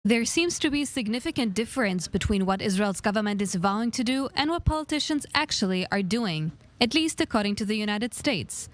There seems to be a significant difference between what Israel's government is vowing to do and what politicians actually are doing, at least according to the United States.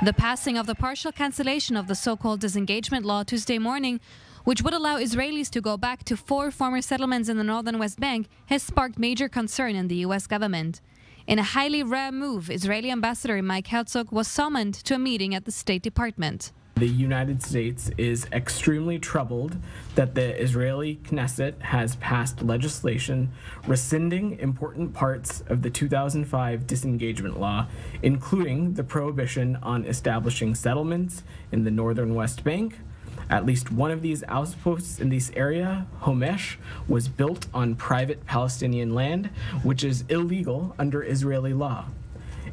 The passing of the partial cancellation of the so-called Disengagement Law Tuesday morning, which would allow Israelis to go back to 4 former settlements in the northern West Bank, has sparked major concern in the U.S. government. In a highly rare move, Israeli Ambassador Mike Herzog was summoned to a meeting at the State Department. The United States is extremely troubled that the Israeli Knesset has passed legislation rescinding important parts of the 2005 Disengagement Law, including the prohibition on establishing settlements in the northern West Bank. At least one of these outposts in this area, Homesh, was built on private Palestinian land, which is illegal under Israeli law.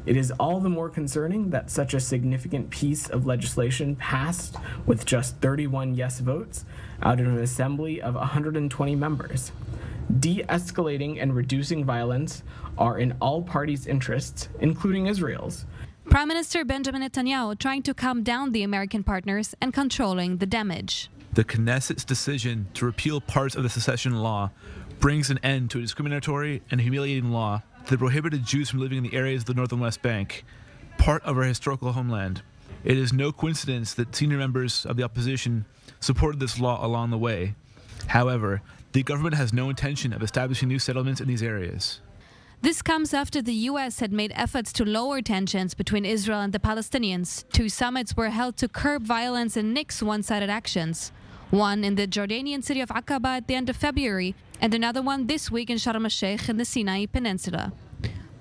It is all the more concerning that such a significant piece of legislation passed with just 31 yes votes out of an assembly of 120 members. De-escalating and reducing violence are in all parties' interests, including Israel's. Prime Minister Benjamin Netanyahu trying to calm down the American partners and controlling the damage. The Knesset's decision to repeal parts of the secession law brings an end to a discriminatory and humiliating law that prohibited Jews from living in the areas of the northern West Bank, part of our historical homeland. It is no coincidence that senior members of the opposition supported this law along the way. However, the government has no intention of establishing new settlements in these areas. This comes after the U.S. had made efforts to lower tensions between Israel and the Palestinians. 2 summits were held to curb violence and nix one-sided actions. One in the Jordanian city of Aqaba at the end of February, and another one this week in Sharm el-Sheikh in the Sinai Peninsula.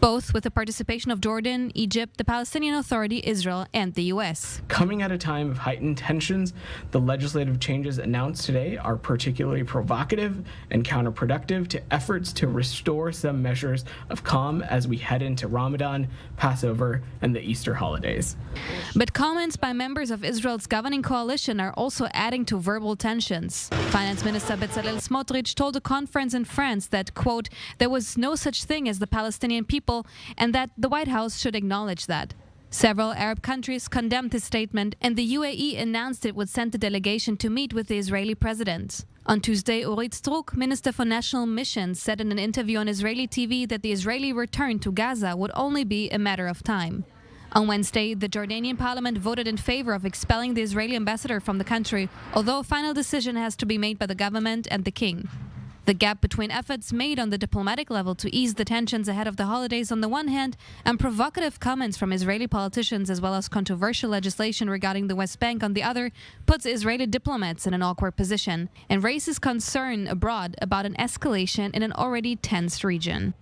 Both with the participation of Jordan, Egypt, the Palestinian Authority, Israel, and the U.S. Coming at a time of heightened tensions, the legislative changes announced today are particularly provocative and counterproductive to efforts to restore some measures of calm as we head into Ramadan, Passover, and the Easter holidays. But comments by members of Israel's governing coalition are also adding to verbal tensions. Finance Minister Bezalel Smotrich told a conference in France that, quote, there was no such thing as the Palestinian people, and that the White House should acknowledge that. Several Arab countries condemned his statement, and the UAE announced it would send a delegation to meet with the Israeli president. On Tuesday, Orit Struk, Minister for National Missions, said in an interview on Israeli TV that the Israeli return to Gaza would only be a matter of time. On Wednesday, the Jordanian parliament voted in favor of expelling the Israeli ambassador from the country, although a final decision has to be made by the government and the king. The gap between efforts made on the diplomatic level to ease the tensions ahead of the holidays on the one hand, and provocative comments from Israeli politicians as well as controversial legislation regarding the West Bank on the other, puts Israeli diplomats in an awkward position and raises concern abroad about an escalation in an already tense region.